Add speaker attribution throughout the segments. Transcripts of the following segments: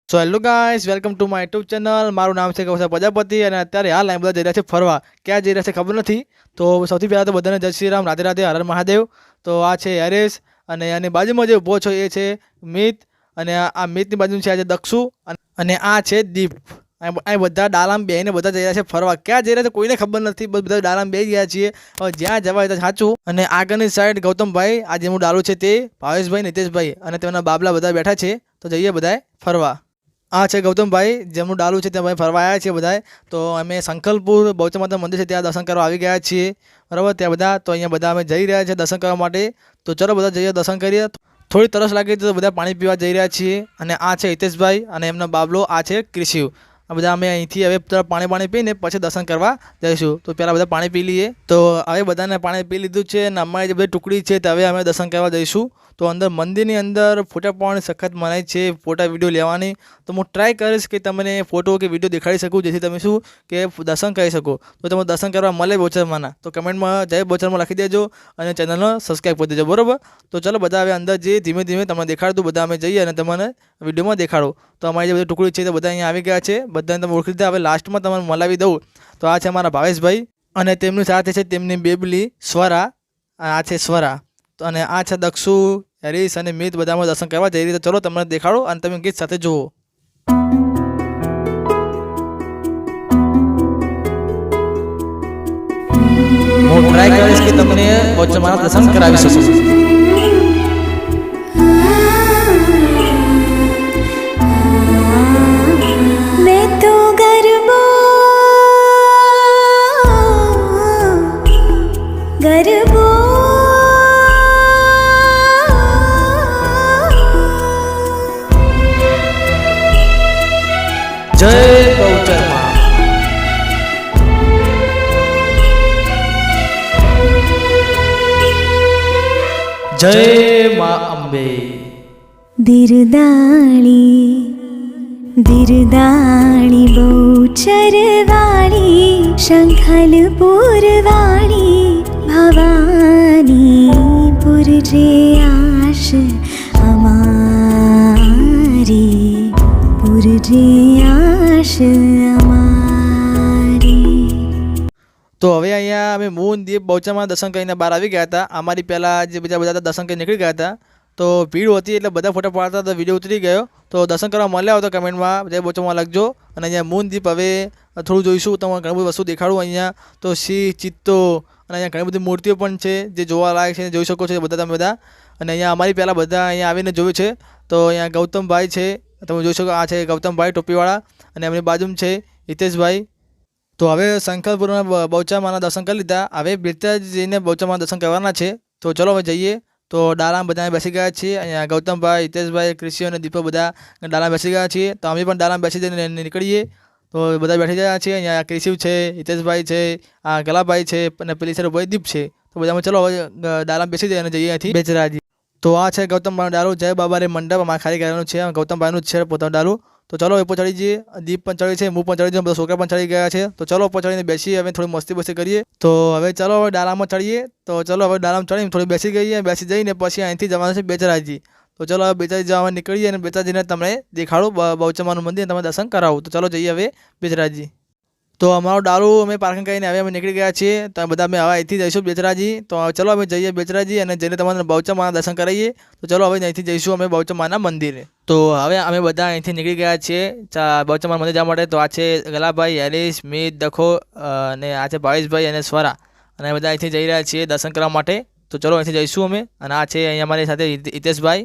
Speaker 1: So hello guys, welcome to my YouTube channel. મારું નામ છે કૌશલ પ્રજાપતિ અને અત્યારે હાલ બધા જઈ રહ્યા છે ફરવા. ક્યાં જઈ રહ્યા છે ખબર નથી. તો સૌથી પહેલાં તો બધાને જય શ્રી રામ, રાધે રાધે, હર હર મહાદેવ. તો આ છે હરેશ અને આની બાજુમાં જે ઊભો છો એ છે મિત અને આ મિતની બાજુ છે આજે દક્ષુ અને આ છે દીપ. આ બધા ડાલામ બેહીને બધા જઈ રહ્યા છે ફરવા. ક્યાં જઈ રહ્યા છે કોઈને ખબર નથી, બસ બધા ડાલામ બેસી ગયા છીએ. હવે જ્યાં જવાય ત્યાં સાચું. અને આગળની સાઈડ ગૌતમભાઈ, આ જેનું ડાલું છે તે ભાવેશભાઈ, નિતેશભાઈ અને તેમના બાબલા બધા બેઠા છે. તો જઈએ બધાએ ફરવા. આ છે ગૌતમભાઈ, જેમનું ડાલું છે ત્યાં ભાઈ ફરવા આવ્યા છીએ બધાએ. તો અમે સંકલ્પપુર બહુચર માતા મંદિર છે ત્યાં દર્શન કરવા આવી ગયા છીએ, બરાબર. ત્યાં બધા તો અહીંયા બધા અમે જઈ રહ્યા છીએ દર્શન કરવા માટે. તો ચલો બધા જઈએ દર્શન કરીએ. થોડી તરસ લાગી તો બધા પાણી પીવા જઈ રહ્યા છીએ. અને આ છે હિતેશભાઈ અને એમનો બાબલો, આ છે ક્રિશિવ. આ બધા અમે અહીંથી હવે પાણી પીને પછી દર્શન કરવા જઈશું. તો પહેલાં બધા પાણી પી લઈએ. તો હવે બધાને પાણી પી લીધું છે અને અમારી જે બધી ટુકડી છે તે હવે અમે દર્શન કરવા જઈશું. તો અંદર મંદિરની અંદર ફોટા પાડવાની સખત મનાઈ છે, ફોટા વિડીયો લેવાની. તો હું ટ્રાય કરીશ કે તમને ફોટો કે વિડીયો દેખાડી શકું, જેથી તમે શું કે દર્શન કરી શકો. તો તમે દર્શન કરવા મળે બહુચરમાંના તો કમેન્ટમાં જય બહુચરમાં લખી દેજો અને ચેનલને સબસ્ક્રાઈબ કરી દેજો, બરાબર. તો ચલો બધા હવે અંદર જઈએ, ધીમે ધીમે તમને દેખાડતું. બધા અમે જઈએ અને તમને વિડીયોમાં દેખાડો. તો અમારી જે બધી ટુકડી છે તે બધા અહીંયા આવી ગયા છે, બધાને તમે ઓળખી દીધા. હવે લાસ્ટમાં તમને મલાવી દઉં. તો આ છે અમારા ભાવેશભાઈ અને તેમની સાથે છે તેમની બેબલી સ્વરા. આ છે સ્વરા. અને આ છે દક્ષુ, હરીશ અને મિત. બધામાં દર્શન કરવા જઈ રીતે ચલો તમને દેખાડો અને તમે ગીત સાથે જુઓ. હું ટ્રાય કરીશ કે તમને બહુચરમાના દર્શન કરાવી શકું. જય બહુચરમાં. જય મા અંબે.
Speaker 2: બિરદાણી બિરદાણી બહુચરવાળી, શંખલપુરવાળી ભવાની, પુરજે આશ અમારી, પુરજે આશ અમારી.
Speaker 1: તો હવે અહીંયા અમે મૂન દીપ બહુચરમાં દર્શન કરીને બહાર આવી ગયા હતા. અમારી પહેલાં જે બીજા બધા દર્શન કરી નીકળી ગયા હતા. તો ભીડ હતી એટલે બધા ફોટા પાડતા હતા, વિડીયો ઉતરી ગયો. તો દર્શન કરવા મળ્યા હોય તો કમેન્ટમાં જય બહુચરમાં લખજો. અને અહીંયા મૂન દીપ હવે થોડું જોઈશું, તમને ઘણી બધી વસ્તુ દેખાડું. અહીંયા તો સિંહ, ચિત્તો અને અહીંયા ઘણી બધી મૂર્તિઓ પણ છે જે જોવાલાયક છે, જોઈ શકો છો બધા તમે બધા. અને અહીંયા અમારી પહેલાં બધા અહીંયા આવીને જોયું છે. તો અહીંયા ગૌતમભાઈ છે, તમે જોઈ શકો. આ છે ગૌતમભાઈ ટોપીવાળા અને એમની બાજુમાં છે હિતેશભાઈ. તો હવે શંકરપુરના બહુચરમાના દર્શન કરી લીધા. હવે બેચરાજી જઈને બહુચરમાના દર્શન કરવાના છે. તો ચલો હવે જઈએ. તો ડાલામાં બધા બેસી ગયા છીએ. અહીંયા ગૌતમભાઈ, હિતેશભાઈ, ક્રિશિ અને દીપક બધા ડાલામાં બેસી ગયા છીએ. તો અમે પણ ડાલામાં બેસી જઈને નીકળીએ. તો બધા બેઠી ગયા છીએ. અહીંયા ક્રિશિવ છે, હિતેશભાઈ છે, આ ગલાભાઈ છે અને પેલી સાઈડ ભાઈ દીપ છે. તો બધામાં ચલો હવે ડાલામાં બેસી જઈએ અને જઈએ અહીંથી બેચરાજી. તો આ છે ગૌતમભાઈનું ડાલું, જય બાબા રે મંડપ. અમારા ખાલી કરેલું છે, ગૌતમભાઈનું જ છે પોતાનું ડાલું. તો ચલો ઉપર ચડી જઈએ. દીપ પણ ચડી છે, હું પણ ચડી જાઉં, બધા છોકરા પણ ચડી ગયા છે. તો ચલો ઉપર ચડીને બેસીએ, હવે થોડી મસ્તી કરીએ. તો હવે ચલો હવે ડાલામાં ચડીએ. તો ચલો હવે ડાલામાં ચડીને થોડી બેસી ગઈએ. બેસી જઈને પછી અહીંથી જવાનું છે બેચરાજી. તો ચલો હવે બેચરાજી જવા નીકળીએ અને બેચરાજીને તમને દેખાડું, બહુચરમાનું મંદિર તમે દર્શન કરાવું. તો ચલો જઈએ હવે બેચરાજી. તો અમારું ડાલું અમે પાર્કિંગ કરીને હવે અમે નીકળી ગયા છીએ. તો બધા અમે હવે અહીંથી જઈશું બેચરાજી. તો ચલો અમે જઈએ બેચરાજી અને જઈને તમારે બહુચરમાના દર્શન કરાવીએ. તો ચલો હવે અહીંથી જઈશું અમે બહુચરમાના મંદિરે. તો હવે અમે બધા અહીંથી નીકળી ગયા છીએ બહુચરમાના મંદિર જવા માટે. તો આ છે ગલાભાઈ, હરીશ, મિત, દખો અને આ છે ભાવેશભાઈ અને સ્વરા. અને બધા અહીંથી જઈ રહ્યા છીએ દર્શન કરવા માટે. તો ચલો અહીંથી જઈશું અમે. અને આ છે અહીંયા અમારી સાથે હિતેશભાઈ.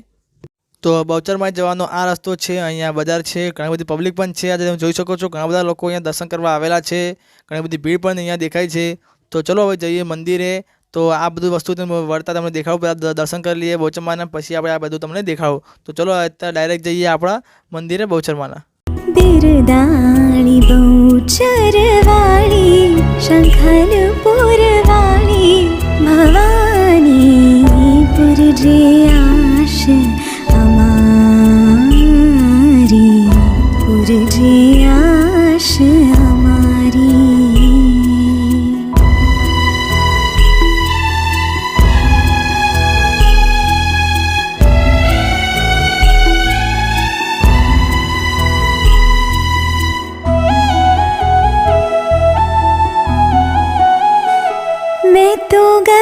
Speaker 1: તો બહુચરમાં જવાનો આ રસ્તો છે. અહીંયા બજાર છે, ઘણી બધી પબ્લિક પણ છે. આજે તમે જોઈ શકો છો ઘણા બધા લોકો અહીંયા દર્શન કરવા આવેલા છે. ઘણી બધી ભીડ પણ અહીંયા દેખાય છે. તો ચલો હવે જઈએ મંદિરે. તો આ બધું વસ્તુ વળતા તમને દેખાડું, પહેલાં દર્શન કરી લઈએ બહુચરમાના, પછી આપણે આ બધું તમને દેખાડું. તો ચલો અત્યારે ડાયરેક્ટ જઈએ આપણા મંદિરે બહુચરમાના.
Speaker 2: બિરદાણી બહુચરવાળી, શંખલપુરવાળી ભવાની, પુરજે આશ અમારી, પુરજે આશ અમારી.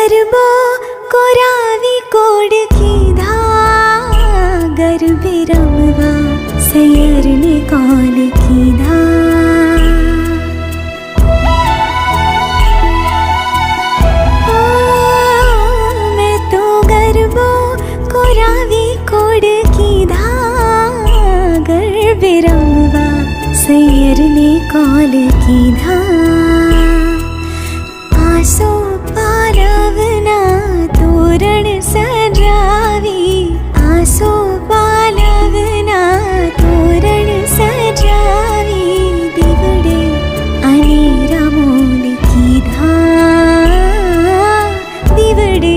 Speaker 2: ગરબો કોરાવી કોડ કીધા ગરબે રમવા સૈયરને કોલ કીધા મેં તો ગરબો કોરાવી કોડ કીધા ગરબે રમવા સૈયરને કોલ કીધા આસો પાલવના તોરણ સજાવી આસો પાલવના તોરણ સજાવી દીવડે અને રામોલ કીધા દીવડે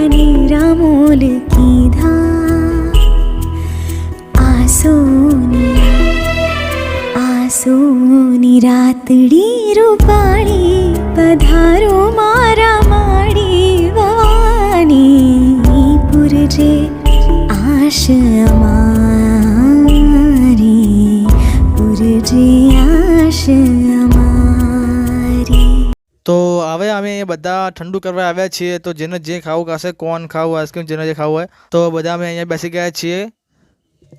Speaker 2: અને રામોલ કીધા આસોની રાતડી રૂપાળી પધારો મારા માડી ભવાની પૂરજે આશ અમારી પૂરજે આશ અમારી
Speaker 1: તો હવે અમે બધા ઠંડુ કરવા આવ્યા છીએ. તો જેને જે ખાવું ખાશે, કોન ખાવું, આઈસ્ક્રીમ, જેને જે ખાવું હોય તો બધા અમે અહીંયા બેસી ગયા છીએ.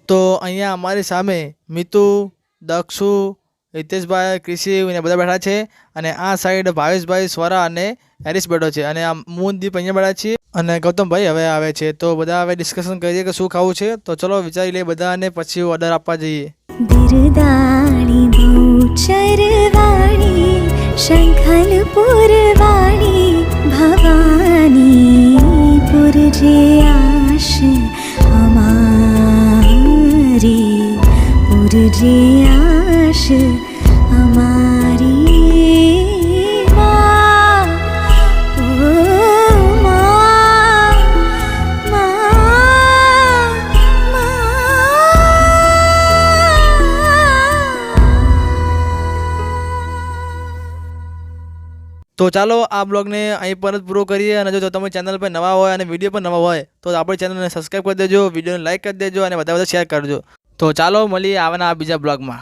Speaker 1: તો અહીંયા અમારી સામે મિતુ, દક્ષુ, હિતેશભાઈ, ક્રિશિવ ને બધા બેઠા છે અને આ સાઈડ ભાવેશભાઈ, સ્વરા અને હેરીશ બેઠો છે અને આ મોહનદીપ અહીંયા બેઠા છીએ અને ગૌતમભાઈ હવે આવે છે. તો બધા હવે ડિસ્કશન કરીએ કે શું ખાવું છે. તો ચલો વિચારી લઈએ બધા અને પછી ઓર્ડર આપવા જઈએ.
Speaker 2: બિરદાણી બહુચરવાણી શંખલપુરવાણી ભવાની પુરજે આશ અમારી પુરજે આશ અમારી માં ઓ માં
Speaker 1: તો ચાલો આ બ્લોગને અહીં પર જ પૂરો કરીએ. અને જો તમે ચેનલ પર નવા હોય અને વિડીયો પર નવા હોય તો આપણી ચેનલને સબસ્ક્રાઈબ કરી દેજો, વિડીયોને લાઈક કરી દેજો અને બધા શેર કરજો. તો ચાલો મળીએ આવવાના આ બીજા બ્લોગમાં.